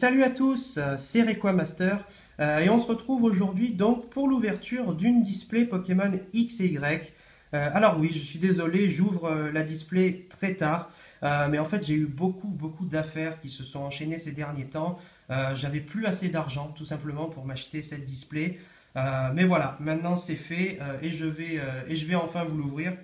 salut à tous, c'est Requamaster et on se retrouve aujourd'hui donc pour l'ouverture d'une display Pokémon X et Y. Alors oui, je suis désolé, j'ouvre la display très tard, mais en fait j'ai eu beaucoup d'affaires qui se sont enchaînées ces derniers temps. J'avais plus assez d'argent tout simplement pour m'acheter cette display. Mais voilà, maintenant c'est fait et je vais enfin vous l'ouvrir.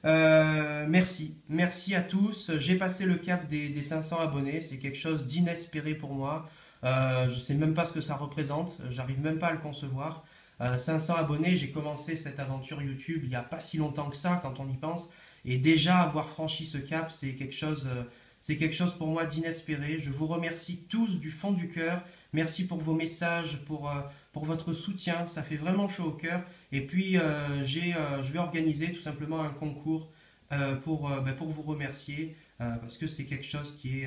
Merci à tous. J'ai passé le cap des 500 abonnés, c'est quelque chose d'inespéré pour moi. Je sais même pas ce que ça représente, j'arrive même pas à le concevoir. 500 abonnés, j'ai commencé cette aventure YouTube il n'y a pas si longtemps que ça quand on y pense, et déjà avoir franchi ce cap, c'est quelque chose pour moi d'inespéré. Je vous remercie tous du fond du cœur. Merci pour vos messages, pour votre soutien, ça fait vraiment chaud au cœur. Et puis, je vais organiser tout simplement un concours pour vous remercier, parce que c'est quelque chose qui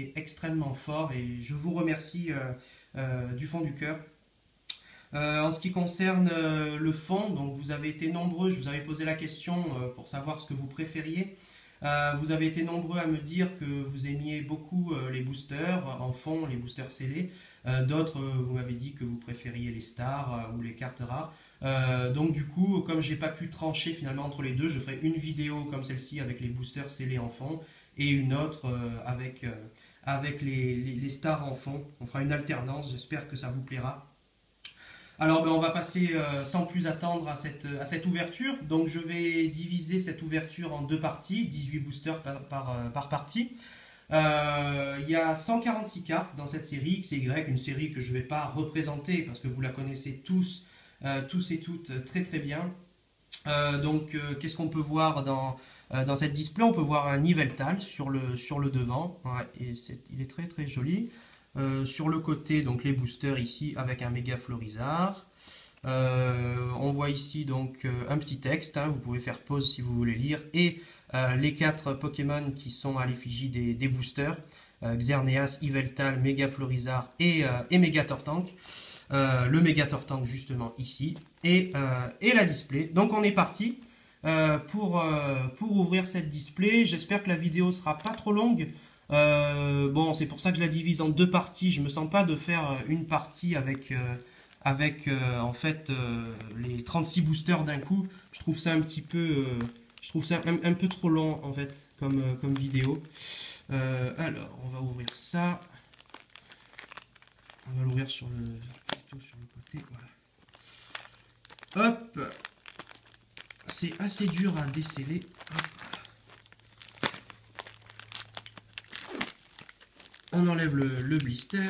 est extrêmement fort et je vous remercie du fond du cœur. En ce qui concerne le fond, donc vous avez été nombreux, je vous avais posé la question pour savoir ce que vous préfériez. Vous avez été nombreux à me dire que vous aimiez beaucoup les boosters en fond, les boosters scellés. D'autres, vous m'avez dit que vous préfériez les stars ou les cartes rares. Donc du coup, comme j'ai pas pu trancher finalement entre les deux, je ferai une vidéo comme celle-ci avec les boosters scellés en fond et une autre avec les stars en fond. On fera une alternance, j'espère que ça vous plaira. Alors on va passer sans plus attendre à cette ouverture. Donc je vais diviser cette ouverture en deux parties, 18 boosters par partie. Il y a 146 cartes dans cette série X et Y, une série que je ne vais pas représenter parce que vous la connaissez tous et toutes très bien. Qu'est-ce qu'on peut voir dans cette display? On peut voir un Yveltal sur le devant, ouais, et il est très joli. Sur le côté, donc les boosters ici avec un méga Florizard. On voit ici donc un petit texte, hein, vous pouvez faire pause si vous voulez lire, et les 4 Pokémon qui sont à l'effigie des boosters, Xerneas, Yveltal, méga Florizard et méga Tortank. Le méga Tortank justement ici, et la display. Donc on est parti pour ouvrir cette display. J'espère que la vidéo sera pas trop longue. Bon, c'est pour ça que je la divise en deux parties. Je me sens pas de faire une partie avec en fait les 36 boosters d'un coup. Je trouve ça un petit peu je trouve ça un peu trop long en fait comme vidéo. Alors on va ouvrir ça, on va l'ouvrir plutôt sur le côté, voilà. Hop, c'est assez dur à déceler. Hop. On enlève le blister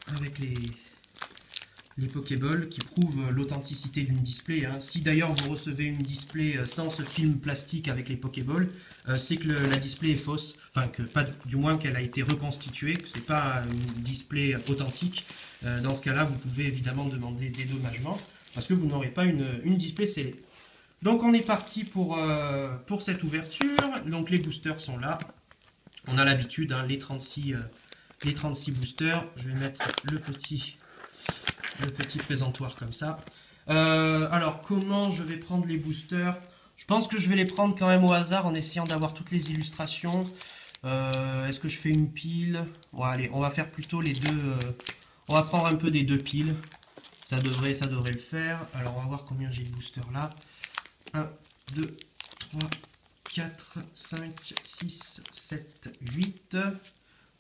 avec les Pokéballs qui prouvent l'authenticité d'une display, hein. Si d'ailleurs vous recevez une display sans ce film plastique avec les Pokéballs, c'est que la display est fausse, enfin que pas, du moins qu'elle a été reconstituée, que c'est pas une display authentique. Dans ce cas-là, vous pouvez évidemment demander dédommagement parce que vous n'aurez pas une display scellée. Donc on est parti pour cette ouverture. Donc les boosters sont là. On a l'habitude, hein, les 36 boosters. Je vais mettre le petit présentoir comme ça. Alors, comment je vais prendre les boosters? Je pense que je vais les prendre quand même au hasard en essayant d'avoir toutes les illustrations. Est-ce que je fais une pile? Bon, allez, on va faire plutôt les deux. On va prendre un peu des deux piles. Ça devrait le faire. Alors, on va voir combien j'ai de boosters là. 1, 2, 3, 4, 5, 6, 7, 8.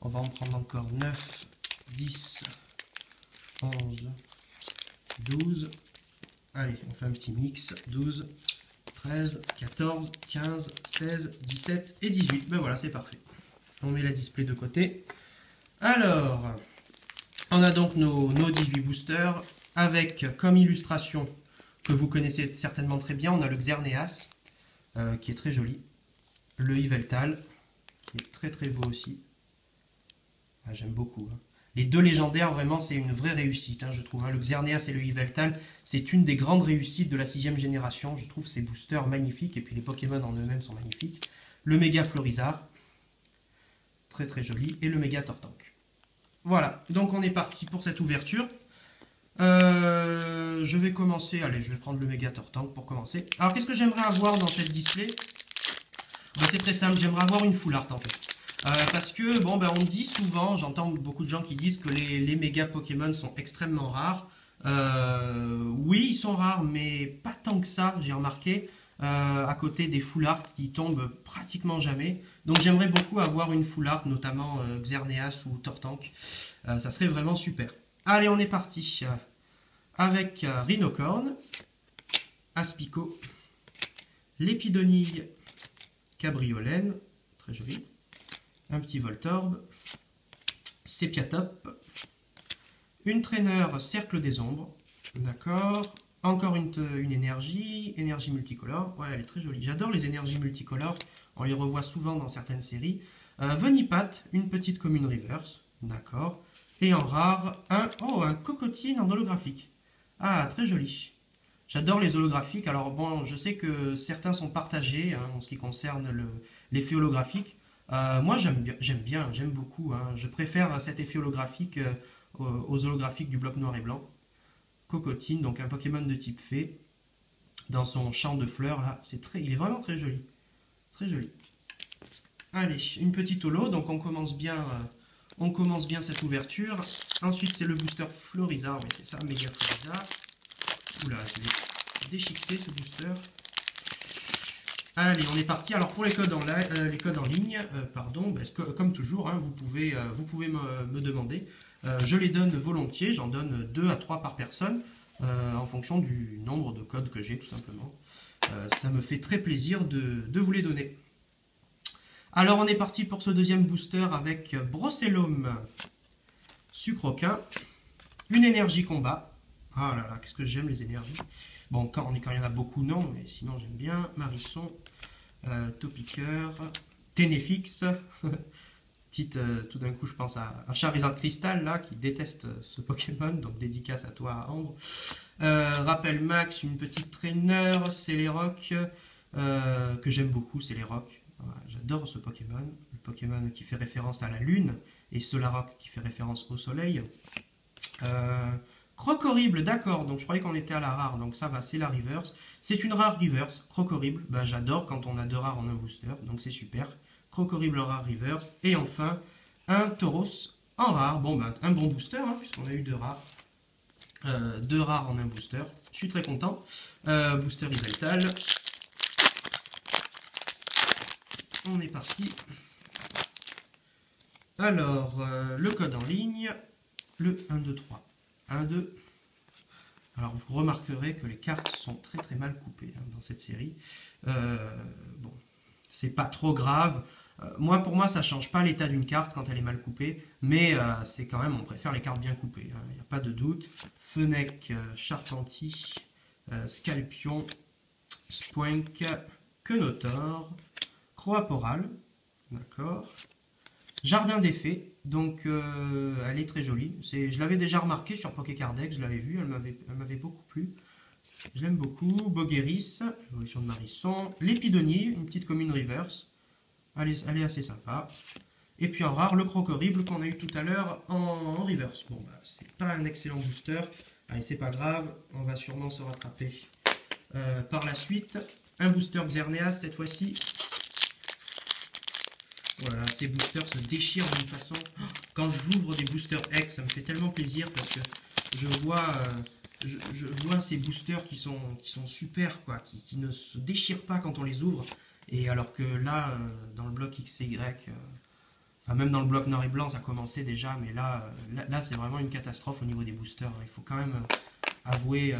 On va en prendre encore 9, 10, 11, 12. Allez, on fait un petit mix. 12, 13, 14, 15, 16, 17 et 18. Ben voilà, c'est parfait. On met la display de côté. Alors, on a donc nos 18 boosters avec comme illustration que vous connaissez certainement très bien. On a le Xerneas qui est très joli. Le Yveltal qui est très beau aussi. Ah, j'aime beaucoup, hein. Les deux légendaires, vraiment, c'est une vraie réussite, hein, je trouve. Hein. Le Xerneas et le Yveltal, c'est une des grandes réussites de la 6e génération. Je trouve ces boosters magnifiques, et puis les Pokémon en eux-mêmes sont magnifiques. Le méga Florizard, très joli, et le méga Tortank. Voilà, donc on est parti pour cette ouverture. Je vais commencer, allez, je vais prendre le méga Tortank pour commencer. Alors, qu'est-ce que j'aimerais avoir dans cette display? Ben, c'est très simple, j'aimerais avoir une full art en fait. Parce que, bon, ben, on dit souvent, j'entends beaucoup de gens qui disent que les méga Pokémon sont extrêmement rares. Oui, ils sont rares, mais pas tant que ça, j'ai remarqué. À côté des full art qui tombent pratiquement jamais. Donc j'aimerais beaucoup avoir une full art, notamment Xerneas ou Tortank. Ça serait vraiment super. Allez, on est parti. Avec Rhinocorn, Aspico, Lépidonille, Cabriolène, très joli. Un petit Voltorb, Sépiatop, une traîneur Cercle des Ombres, d'accord. Encore une énergie multicolore, ouais, elle est très jolie. J'adore les énergies multicolores, on les revoit souvent dans certaines séries. Venipat, une petite commune reverse, d'accord. Et en rare, un Cocotine en holographique. Ah, très joli. J'adore les holographiques, alors bon, je sais que certains sont partagés hein, en ce qui concerne l'effet holographique. Moi, j'aime beaucoup. Hein. Je préfère cet effet holographique aux holographiques du bloc noir et blanc. Cocotine, donc un Pokémon de type fée, dans son champ de fleurs là, il est vraiment très joli, très joli. Allez, une petite holo, donc on commence bien cette ouverture. Ensuite c'est le booster Florizard, oui c'est ça, Méga Florizard. Oula, je vais déchiqueter ce booster. Allez, on est parti. Alors pour les codes en ligne, pardon, comme toujours, hein, vous pouvez me demander. Je les donne volontiers, j'en donne 2 à 3 par personne, en fonction du nombre de codes que j'ai tout simplement. Ça me fait très plaisir de vous les donner. Alors on est parti pour ce deuxième booster avec Brossellum, Sucroquin, une énergie combat. Ah là là, qu'est-ce que j'aime les énergies. Bon, quand il y en a beaucoup, non, mais sinon j'aime bien. Marisson, Topiqueur, Ténéfix. Tout d'un coup, je pense à Charizard Crystal, là, qui déteste ce Pokémon, donc dédicace à toi, Ambre. Rappel Max, une petite traîneur, Celeroc, que j'aime beaucoup, Celeroc. Voilà, j'adore ce Pokémon. Le Pokémon qui fait référence à la Lune, et Solaroc qui fait référence au Soleil. Crocorrible, d'accord, donc je croyais qu'on était à la rare, donc ça va, c'est la reverse. C'est une rare reverse, Crocorrible, bah, j'adore quand on a 2 rares en un booster, donc c'est super. Crocorrible en rare reverse, et enfin, un Tauros en rare. Bon, ben, un bon booster, hein, puisqu'on a eu 2 rares. 2 rares en un booster, je suis très content. Booster Yveltal. On est parti. Alors, le code en ligne, le 1, 2, 3. 1, 2. Alors vous remarquerez que les cartes sont très très mal coupées hein, dans cette série. Bon, c'est pas trop grave. Pour moi, ça change pas l'état d'une carte quand elle est mal coupée, mais c'est quand même, on préfère les cartes bien coupées. Il n'y a pas de doute. Fennec, Charpentier, Scalpion, Spoink, Quenotor, Croaporal, d'accord. Jardin des Fées, donc elle est très jolie. Je l'avais déjà remarqué sur Pokécardex, je l'avais vue, elle m'avait beaucoup plu. Je l'aime beaucoup. Bogueris, évolution de Marisson. Lépidonnier, une petite commune reverse. Elle est assez sympa. Et puis en rare, le Crocorrible qu'on a eu tout à l'heure en reverse. Bon, bah, c'est pas un excellent booster. Allez, c'est pas grave, on va sûrement se rattraper par la suite. Un booster Xerneas cette fois-ci. Voilà, ces boosters se déchirent d'une façon. Quand j'ouvre des boosters X, ça me fait tellement plaisir parce que je vois ces boosters qui sont super, quoi, qui ne se déchirent pas quand on les ouvre. Et alors que là, dans le bloc XY, enfin même dans le bloc noir et blanc, ça commençait déjà, mais là c'est vraiment une catastrophe au niveau des boosters. Il faut quand même avouer.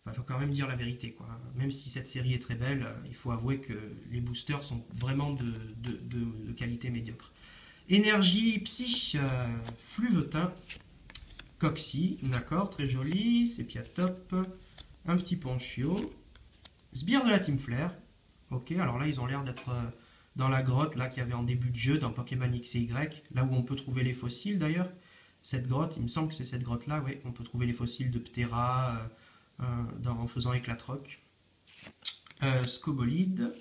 Il faut quand même dire la vérité, quoi. Même si cette série est très belle, il faut avouer que les boosters sont vraiment de qualité médiocre. Énergie Psy, Fluvetin, Coxy, d'accord, très joli, Sépiatop, un petit Ponchio, Sbire de la Team Flare, ok, alors là ils ont l'air d'être dans la grotte là qu'il y avait en début de jeu dans Pokémon X et Y, là où on peut trouver les fossiles d'ailleurs. Cette grotte, il me semble que c'est cette grotte là, oui, on peut trouver les fossiles de Ptera, en faisant Éclatroc. Scobolide,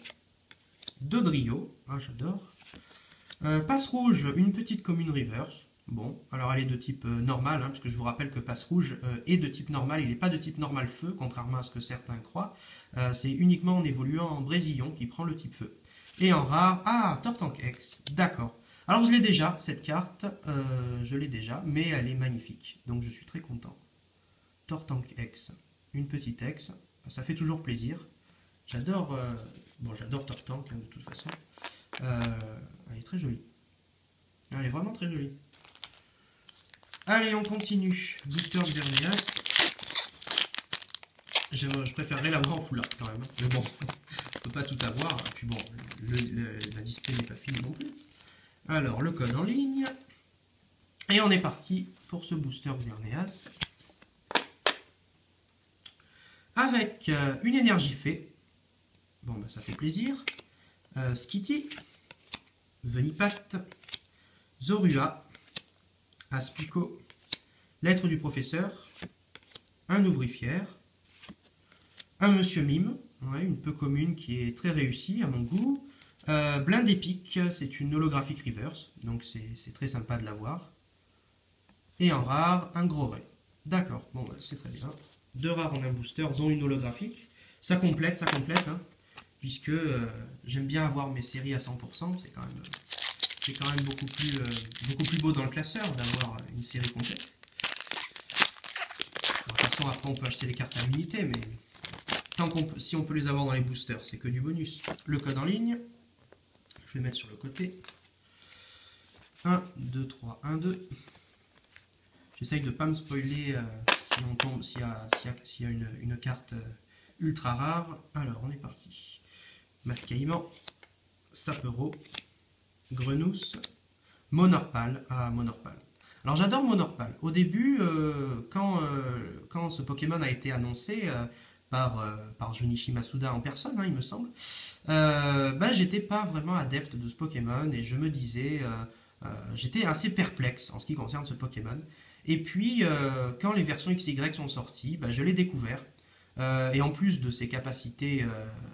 Dodrio, ah, j'adore. Passe rouge, une petite commune reverse. Bon, alors elle est de type normal, hein, parce que je vous rappelle que Passe rouge est de type normal, il n'est pas de type normal feu, contrairement à ce que certains croient. C'est uniquement en évoluant en Brésillon qui prend le type feu. Et en rare, ah, Tortank X, d'accord. Alors je l'ai déjà, cette carte, je l'ai déjà, mais elle est magnifique, donc je suis très content. Tortank X, une petite X, ça fait toujours plaisir. J'adore j'adore Tortank hein, de toute façon. Elle est très jolie. Elle est vraiment très jolie. Allez, on continue. Booster Xerneas. Je préférerais l'avoir en foulard quand même. Mais bon, on peut pas tout avoir. Et puis bon, la display n'est pas finie non plus. Alors, le code en ligne. Et on est parti pour ce booster Xerneas. Avec une énergie fée. Bon, bah ça fait plaisir. Skitty. Venipat. Zorua. Aspico. Lettre du professeur. Un ouvrifière. Un monsieur mime. Ouais, une peu commune qui est très réussie à mon goût. Blind épique, c'est une holographique reverse. Donc c'est très sympa de l'avoir. Et en rare, un gros ray. D'accord, bon, bah, c'est très bien. 2 rares en un booster, dont une holographique. Ça complète, hein, puisque j'aime bien avoir mes séries à 100%. C'est quand même beaucoup plus beau dans le classeur d'avoir une série complète. De toute façon, après, on peut acheter les cartes à l'unité, mais si on peut les avoir dans les boosters, c'est que du bonus. Le code en ligne, je vais mettre sur le côté. 1, 2, 3, 1, 2. J'essaye de ne pas me spoiler si on tombe, s'il y a une carte ultra rare. Alors, on est parti. Mascaïman, Sapero, Grenousse, Monorpal. Ah, Monorpal. Alors, j'adore Monorpal. Au début, quand ce Pokémon a été annoncé par Junichi Masuda en personne, hein, il me semble, j'étais pas vraiment adepte de ce Pokémon et je me disais, j'étais assez perplexe en ce qui concerne ce Pokémon. Et puis, quand les versions XY sont sorties, je l'ai découvert. Et en plus de ses capacités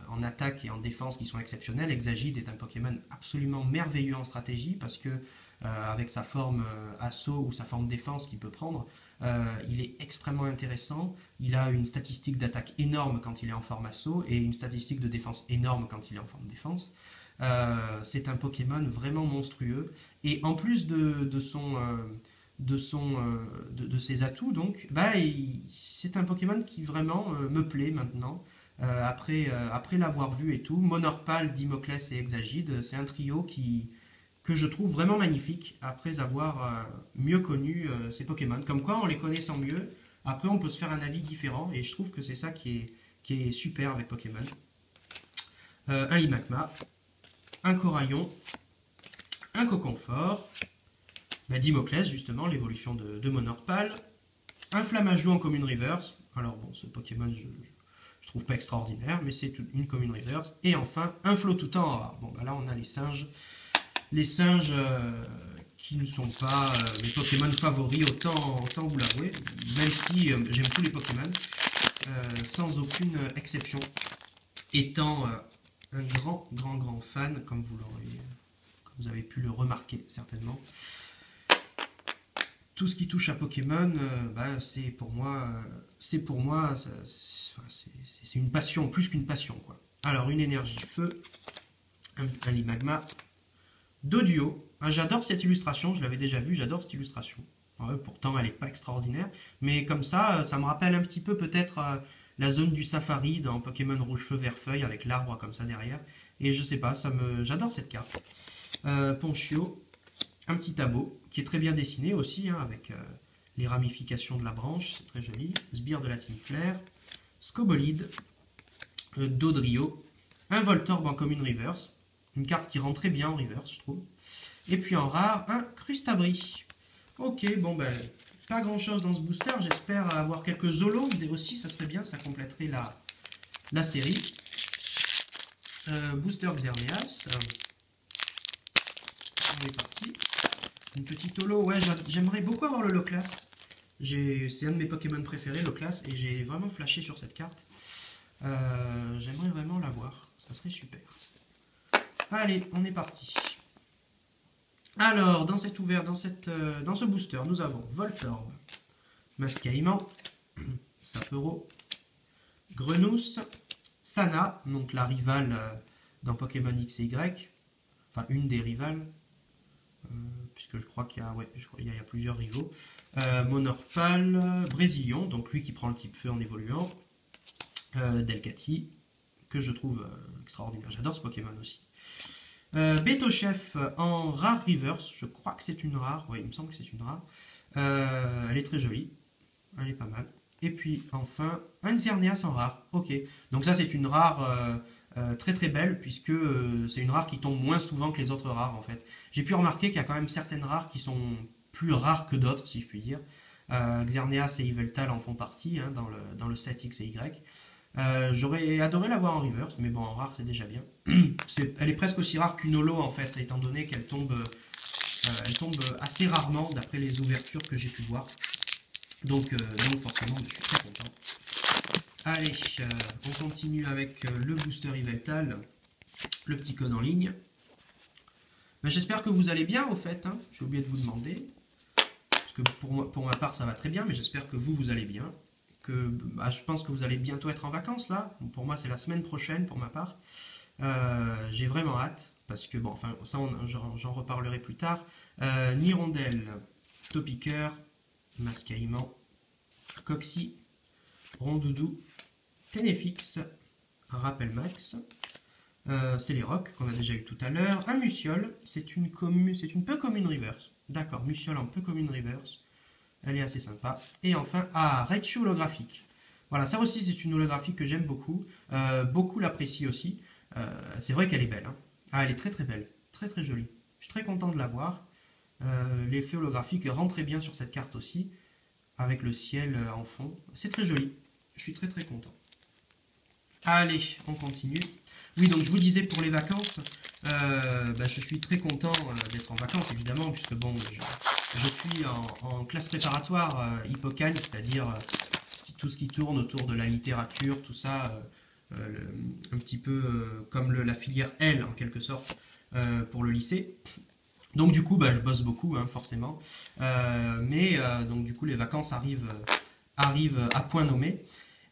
en attaque et en défense qui sont exceptionnelles, Exagide est un Pokémon absolument merveilleux en stratégie parce que avec sa forme assaut ou sa forme défense qu'il peut prendre, il est extrêmement intéressant. Il a une statistique d'attaque énorme quand il est en forme assaut et une statistique de défense énorme quand il est en forme défense. C'est un Pokémon vraiment monstrueux et en plus de ses atouts, donc, c'est un Pokémon qui vraiment me plaît maintenant. Après l'avoir vu et tout, Monorpal, Dimoclès et Exagide, c'est un trio que je trouve vraiment magnifique après avoir mieux connu ces Pokémon. Comme quoi, en les connaissant mieux, après on peut se faire un avis différent et je trouve que c'est ça qui est super avec Pokémon. Un Limagma, un Coraillon, un Coconfort, Dimoclès, justement, l'évolution de Monorpal. Un Flamajou en commune reverse. Alors bon, ce Pokémon, je trouve pas extraordinaire, mais c'est une commune reverse. Et enfin, un Flottoutan en rare. Bon, là, on a les singes. Les singes qui ne sont pas mes Pokémon favoris, autant vous l'avouer. Même si j'aime tous les Pokémon, sans aucune exception. Étant un grand fan, comme vous avez pu le remarquer certainement. Tout ce qui touche à Pokémon, c'est pour moi, c'est une passion, plus qu'une passion, quoi. Alors, une énergie feu, un Limagma, Doduo. J'adore cette illustration, je l'avais déjà vue, j'adore cette illustration. Ouais, pourtant, elle n'est pas extraordinaire, mais comme ça me rappelle un petit peu peut-être la zone du safari dans Pokémon Rouge Feu Vert Feuille avec l'arbre comme ça derrière. Et je sais pas, j'adore cette carte. Ponchio. Un petit tableau qui est très bien dessiné aussi, hein, avec les ramifications de la branche, c'est très joli. Sbire de la Tinflair, Scobolide, Dodrio, un Voltorb en commune reverse, une carte qui rend très bien en reverse, je trouve. Et puis en rare, un Crustabri. Ok, bon pas grand chose dans ce booster, j'espère avoir quelques Zolos aussi, ça serait bien, ça compléterait la série. Booster Xerneas. On est parti. Une petite holo, ouais, j'aimerais beaucoup avoir le Loclas. C'est un de mes Pokémon préférés, Loclas, et j'ai vraiment flashé sur cette carte. J'aimerais vraiment l'avoir, ça serait super. Allez, on est parti. Alors, dans ce booster, nous avons Voltorb, Mascaïman, Sapero, Grenousse, Sana, donc la rivale dans Pokémon X et Y, enfin une des rivales. puisque je crois qu'il y a, ouais, il y a plusieurs rivaux. Monorpal, Brésilion, donc lui qui prend le type feu en évoluant. Delcati, que je trouve extraordinaire. J'adore ce Pokémon aussi. Beto Chef en rare reverse, je crois que c'est une rare, oui, il me semble que c'est une rare. Elle est très jolie, elle est pas mal. Et puis enfin, un Xerneas en rare, ok. Donc ça c'est une rare très très belle, puisque c'est une rare qui tombe moins souvent que les autres rares en fait. J'ai pu remarquer qu'il y a quand même certaines rares qui sont plus rares que d'autres, si je puis dire. Xerneas et Yveltal en font partie hein, dans le set X et Y. J'aurais adoré l'avoir en reverse, mais bon, en rare c'est déjà bien. Elle est presque aussi rare qu'une holo en fait, étant donné qu'elle tombe, elle tombe assez rarement d'après les ouvertures que j'ai pu voir. Donc forcément, je suis très content. Allez, on continue avec le booster Yveltal, le petit code en ligne. Ben, j'espère que vous allez bien au fait, hein. J'ai oublié de vous demander. Parce que pour ma part ça va très bien, mais j'espère que vous allez bien. Je pense que vous allez bientôt être en vacances là. Pour moi c'est la semaine prochaine pour ma part. J'ai vraiment hâte parce que bon, enfin ça j'en reparlerai plus tard. Nirondelle, Topiqueur, Mascaïman, Coxy, Rondoudou, Ténéfix, Rappel Max, Céléroc qu'on a déjà eu tout à l'heure. Un Muciole, c'est une peu commune reverse. D'accord, Muciole en peu commune reverse. Elle est assez sympa. Et enfin, Raichu holographique. Voilà, ça aussi c'est une holographique que j'aime beaucoup. Beaucoup l'apprécient aussi. C'est vrai qu'elle est belle. Hein. Ah, elle est très très belle. Très très jolie. Je suis très content de la voir. L'effet holographique rend très bien sur cette carte aussi. Avec le ciel en fond. C'est très joli. Je suis très très content. Allez, on continue. Oui, donc je vous disais pour les vacances, je suis très content d'être en vacances évidemment, puisque bon, je suis en classe préparatoire hippocane, c'est-à-dire tout ce qui tourne autour de la littérature, tout ça, un petit peu comme la filière L en quelque sorte pour le lycée. Donc du coup, je bosse beaucoup, hein, forcément. Donc du coup, les vacances arrivent à point nommé.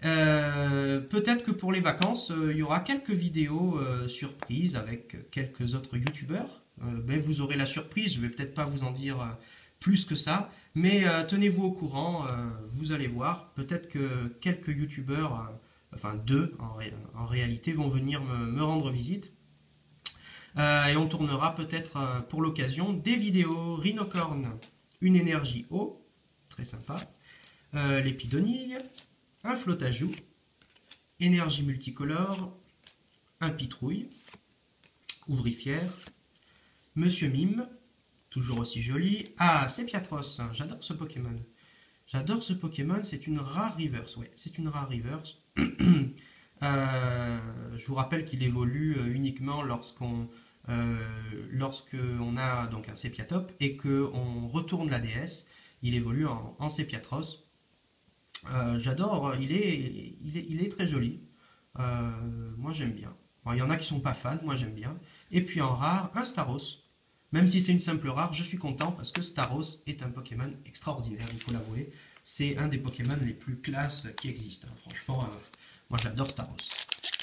Peut-être que pour les vacances, il y aura quelques vidéos surprises avec quelques autres youtubeurs. Vous aurez la surprise, je vais peut-être pas vous en dire plus que ça, mais tenez-vous au courant, vous allez voir. Peut-être que quelques youtubeurs, enfin deux en réalité, vont venir me rendre visite. Et on tournera peut-être pour l'occasion des vidéos Rhinocorn, une énergie eau, très sympa, l'épidonille, un flottajout, énergie multicolore, un pitrouille, ouvrifière, Monsieur Mime, toujours aussi joli. Ah, Sepiatros, j'adore ce Pokémon. J'adore ce Pokémon, c'est une rare reverse, ouais, c'est une rare reverse. Je vous rappelle qu'il évolue uniquement lorsqu'on a donc un Sepiatop et qu'on retourne la DS, il évolue en Sepiatros. J'adore, il est très joli. Moi j'aime bien. Bon, il y en a qui sont pas fans, moi j'aime bien. Et puis en rare, un Staros. Même si c'est une simple rare, je suis content parce que Staros est un Pokémon extraordinaire, il faut l'avouer. C'est un des Pokémon les plus classes qui existent. Hein. Franchement, moi j'adore Staros.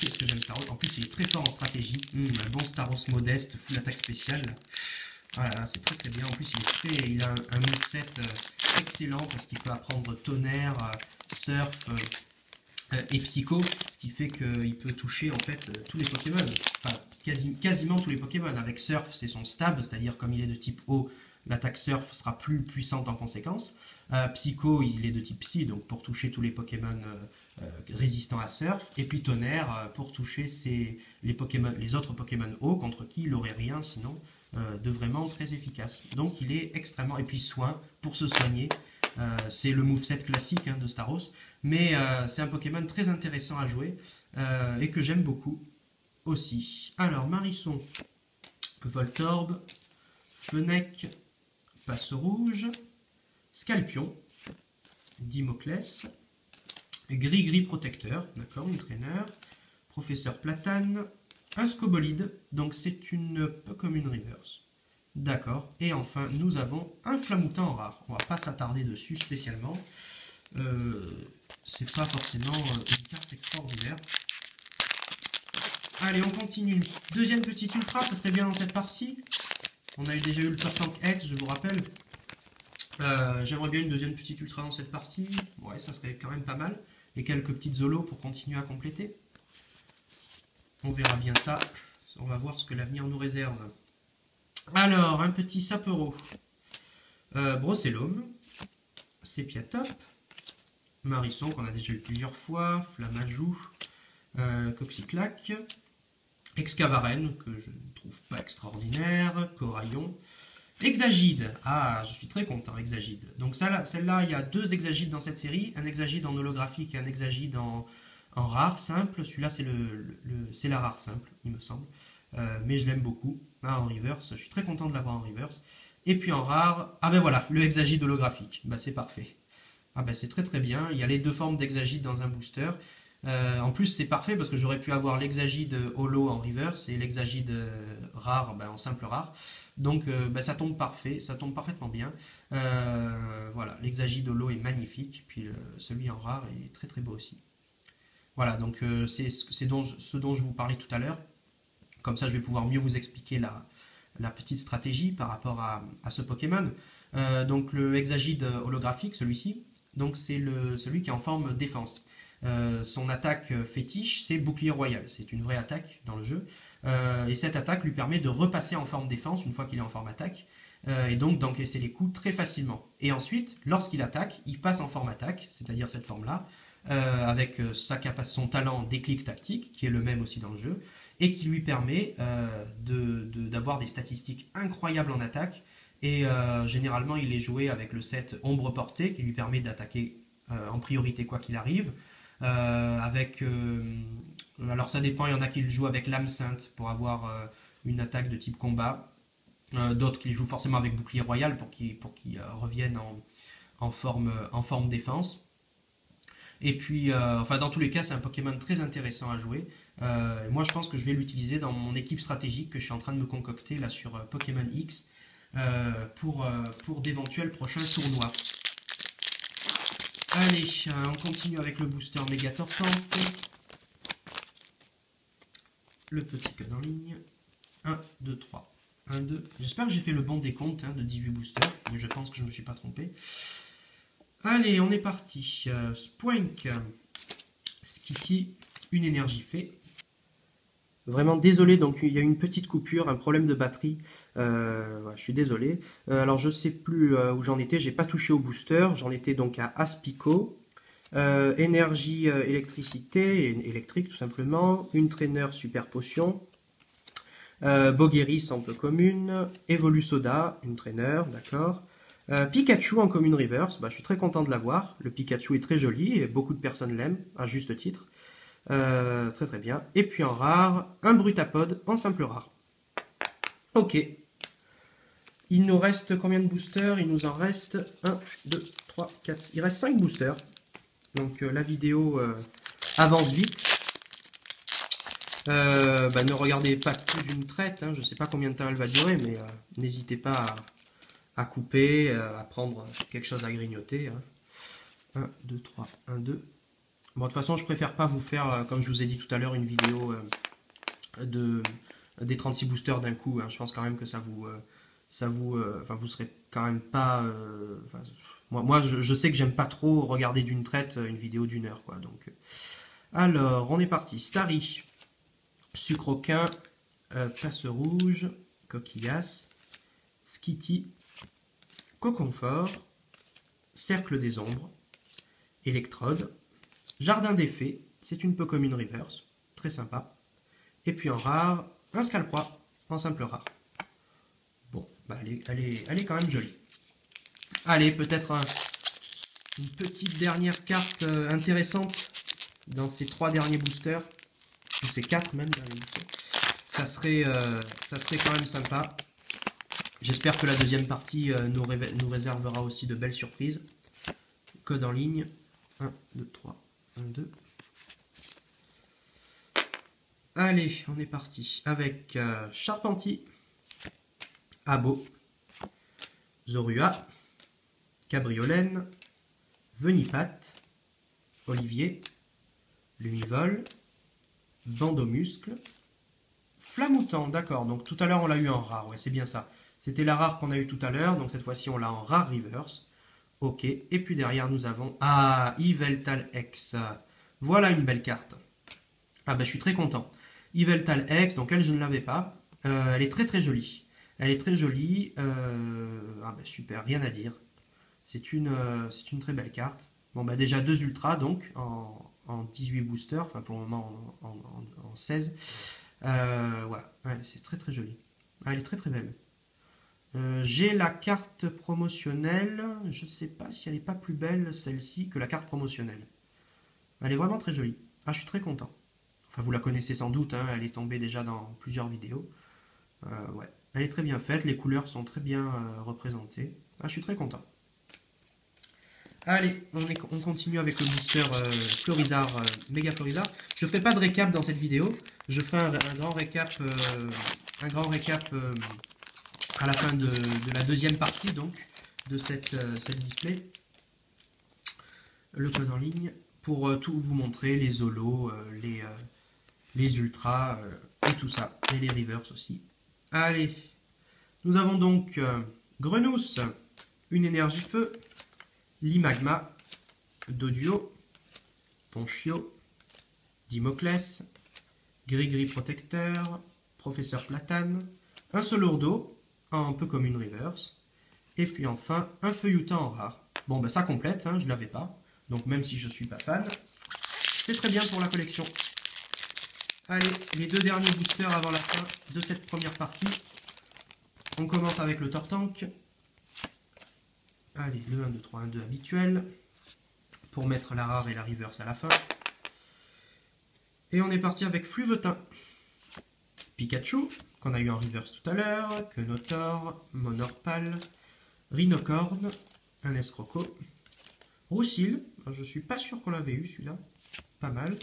Qu'est-ce que j'aime Staros? En plus, il est très fort en stratégie. Un bon Staros modeste, full attaque spéciale. Voilà, c'est très très bien. En plus, il a un moveset excellent parce qu'il peut apprendre tonnerre, surf et psycho, ce qui fait qu'il peut toucher en fait tous les Pokémon. Enfin, quasiment tous les Pokémon. Avec surf, c'est son stab, c'est-à-dire comme il est de type eau, l'attaque surf sera plus puissante en conséquence. Psycho, il est de type psy, donc pour toucher tous les Pokémon résistants à surf. Et puis tonnerre pour toucher les autres Pokémon eau contre qui il n'aurait rien sinon de vraiment très efficace. Donc il est extrêmement... Et puis soin pour se soigner. C'est le moveset classique hein, de Staros. Mais c'est un Pokémon très intéressant à jouer et que j'aime beaucoup aussi. Alors Marisson, Voltorb, Fennec, Passe Rouge, Scalpion, Dimoclès, Gris-Gris Protecteur, d'accord, entraîneur, Professeur Platane, un Scobolide, donc c'est une peu comme une reverse. D'accord, et enfin nous avons un Flamoutin en rare. On va pas s'attarder dessus spécialement. C'est pas forcément une carte extraordinaire. Allez, on continue. Deuxième petite ultra, ça serait bien dans cette partie. On a déjà eu le Turtank X, je vous rappelle. J'aimerais bien une deuxième petite ultra dans cette partie. Ouais, ça serait quand même pas mal. Et quelques petites zolos pour continuer à compléter. On verra bien ça. On va voir ce que l'avenir nous réserve. Alors, un petit Sapero. Brocellum. Sépiatop. Marisson, qu'on a déjà eu plusieurs fois. Flamajou. Coxyclac. Excavaren, que je ne trouve pas extraordinaire. Coraillon. Hexagide. Ah, je suis très content, Hexagide. Donc celle-là, il y a deux Hexagides dans cette série. Un Hexagide en holographique et un Hexagide en rare, simple. Celui-là, c'est la rare simple, il me semble. Mais je l'aime beaucoup. Ah, en reverse, je suis très content de l'avoir en reverse. Et puis en rare, ah ben voilà, le Hexagide holographique. Bah, c'est parfait. Ah ben c'est très très bien. Il y a les deux formes d'Hexagide dans un booster. En plus, c'est parfait parce que j'aurais pu avoir l'Hexagide holo en reverse et l'Hexagide rare en simple rare. Donc ça tombe parfait, ça tombe parfaitement bien. Voilà, l'Hexagide holo est magnifique, puis celui en rare est très très beau aussi. Voilà, donc c'est ce dont je vous parlais tout à l'heure. Comme ça, je vais pouvoir mieux vous expliquer la petite stratégie par rapport à ce Pokémon. Donc le Hexagide holographique, celui-ci, donc c'est celui qui est en forme défense. Son attaque fétiche, c'est bouclier royal. C'est une vraie attaque dans le jeu. Et cette attaque lui permet de repasser en forme défense une fois qu'il est en forme attaque. Et donc d'encaisser les coups très facilement. Et ensuite, lorsqu'il attaque, il passe en forme attaque, c'est-à-dire cette forme-là, avec son talent déclic tactique, qui est le même aussi dans le jeu, et qui lui permet d'avoir des statistiques incroyables en attaque. Et généralement, il est joué avec le set ombre portée, qui lui permet d'attaquer en priorité quoi qu'il arrive. Alors ça dépend, il y en a qui le jouent avec l'âme sainte pour avoir une attaque de type combat, d'autres qui le jouent forcément avec bouclier royal pour qu'ils reviennent en forme défense. Et puis, dans tous les cas, c'est un Pokémon très intéressant à jouer. Moi, je pense que je vais l'utiliser dans mon équipe stratégique que je suis en train de me concocter là sur Pokémon X pour d'éventuels prochains tournois. Allez, on continue avec le booster Méga Tortank. Le petit code en ligne. 1, 2, 3. 1, 2. J'espère que j'ai fait le bon décompte de 18 boosters, mais je pense que je ne me suis pas trompé. Allez, on est parti. Spoink. Skitty. Une énergie fée. Vraiment désolé, donc il y a une petite coupure, un problème de batterie. Je suis désolé. Alors je sais plus où j'en étais, j'ai pas touché au booster. J'en étais donc à Aspico. Énergie, électricité, électrique tout simplement. Une traîneur super potion. Bogueri, sample commune. Evolusoda, une traîneur, d'accord. Pikachu en commune reverse, je suis très content de l'avoir. Le Pikachu est très joli et beaucoup de personnes l'aiment, à juste titre. Très très bien. Et puis en rare, un Brutapod en simple rare. Ok. Il nous reste combien de boosters? Il nous en reste 1, 2, 3, 4. Il reste 5 boosters. Donc la vidéo avance vite. Ne regardez pas tout d'une traite. Je ne sais pas combien de temps elle va durer, mais n'hésitez pas à couper, à prendre quelque chose à grignoter. 1, 2, 3, 1, 2. Bon, de toute façon, je préfère pas vous faire, comme je vous ai dit tout à l'heure, une vidéo des 36 boosters d'un coup. Je pense quand même que vous serez quand même pas... moi, je sais que j'aime pas trop regarder d'une traite une vidéo d'une heure, quoi. Donc, alors, on est parti. Starry, Sucroquin, Place Rouge, Coquillas, Skitty, Coconfort, Cercle des Ombres, Électrode, Jardin des Fées, c'est une Pokémon reverse, très sympa. Et puis en rare, un Scalproie, en simple rare. Bon, elle est quand même jolie. Allez, peut-être une petite dernière carte intéressante dans ces 3 derniers boosters, ou ces 4 même derniers boosters. Ça serait quand même sympa. J'espère que la deuxième partie nous réservera aussi de belles surprises. Code en ligne, 1, 2, 3. 1, 2. Allez, on est parti avec Charpentier, Abo, Zorua, Cabriolène, Venipat, Olivier, Lumivol, Bandomuscle, Flamoutant, d'accord, donc tout à l'heure on l'a eu en rare, ouais, c'est bien ça. C'était la rare qu'on a eu tout à l'heure, donc cette fois-ci on l'a en rare reverse. Ok, et puis derrière nous avons... Ah, Yveltal X. Voilà une belle carte. Ah ben je suis très content. Yveltal X, donc elle je ne l'avais pas. Elle est très très jolie. Elle est très jolie. Ah ben super, rien à dire. C'est une très belle carte. Bon bah déjà 2 ultras donc en 18 boosters, enfin pour le moment en 16. Voilà, ouais, c'est très très joli. Ah, elle est très très belle. J'ai la carte promotionnelle. Je ne sais pas si elle n'est pas plus belle celle-ci que la carte promotionnelle. Elle est vraiment très jolie. Ah, je suis très content. Enfin, vous la connaissez sans doute, hein, elle est tombée déjà dans plusieurs vidéos. Ouais, elle est très bien faite, les couleurs sont très bien représentées. Ah, je suis très content. Allez, on continue avec le booster Florizard, Méga Florizard. Je ne ferai pas de récap dans cette vidéo. Je ferai un grand récap, à la fin de la deuxième partie donc de cette display. Le code en ligne pour tout vous montrer, les holos, les ultras et tout ça, et les reverse aussi. Allez, nous avons donc Grenousse, une énergie feu, Limagma, Doduo, Ponchio, Dimoclès, Grigri Protecteur, Professeur Platane, un Solourdo, un peu comme une reverse, et puis enfin un Feuilloutin en rare. Bon ben ça complète, hein, je ne l'avais pas, donc même si je ne suis pas fan, c'est très bien pour la collection. Allez, les deux derniers boosters avant la fin de cette première partie. On commence avec le Tortank. Allez, le 1, 2, 3, 1, 2 habituel. Pour mettre la rare et la reverse à la fin. Et on est parti avec Fluvetin. Pikachu, qu'on a eu en reverse tout à l'heure. Quenotor, Monorpal, Rhinocorn, un Escroco. Roussil, je suis pas sûr qu'on l'avait eu celui-là. Pas mal.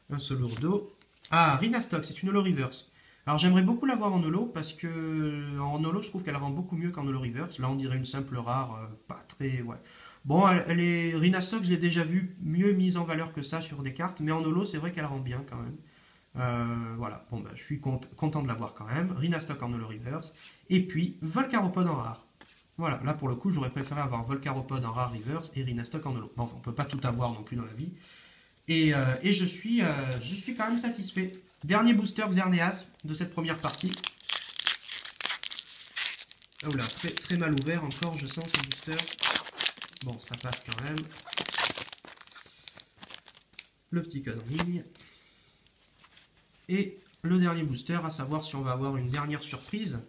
Un Solourdo. Ah, Rhinastock, c'est une holo reverse. Alors j'aimerais beaucoup l'avoir en holo parce que en holo je trouve qu'elle rend beaucoup mieux qu'en holo reverse. Là on dirait une simple rare, pas très... Ouais. Bon, elle est... Rhinastock, je l'ai déjà vu mieux mise en valeur que ça sur des cartes, mais en holo c'est vrai qu'elle rend bien quand même. Voilà, bon bah je suis content de l'avoir quand même. Rhinastock en holo reverse. Et puis Volcaropod en rare. Voilà, là pour le coup j'aurais préféré avoir Volcaropod en rare reverse et Rhinastock en holo. Bon, enfin on peut pas tout avoir non plus dans la vie. Et je suis quand même satisfait. Dernier booster Xerneas de cette première partie. Oh là, très, très mal ouvert encore, je sens ce booster. Bon, ça passe quand même. Le petit code en ligne. Et le dernier booster, à savoir si on va avoir une dernière surprise.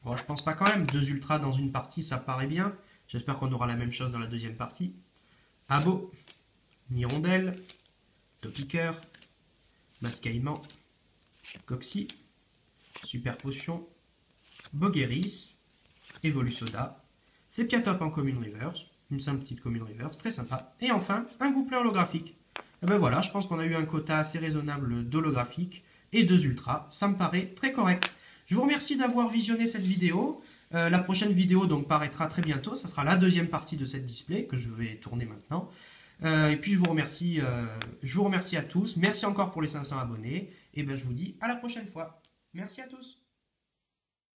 Bon, je pense pas quand même. 2 ultras dans une partie, ça paraît bien. J'espère qu'on aura la même chose dans la deuxième partie. Abo, Nirondelle, Topiqueur, Mascaïman, Coxy, Super Potion, Bogueris, Evolusoda, Sepiatop en commune reverse, une simple petite commune reverse, très sympa. Et enfin, un gouplet holographique. Et ben voilà, je pense qu'on a eu un quota assez raisonnable d'holographique et 2 ultras. Ça me paraît très correct. Je vous remercie d'avoir visionné cette vidéo. La prochaine vidéo donc paraîtra très bientôt. Ça sera la deuxième partie de cette display que je vais tourner maintenant. Et puis je vous remercie à tous. Merci encore pour les 500 abonnés. Et ben je vous dis à la prochaine fois. Merci à tous.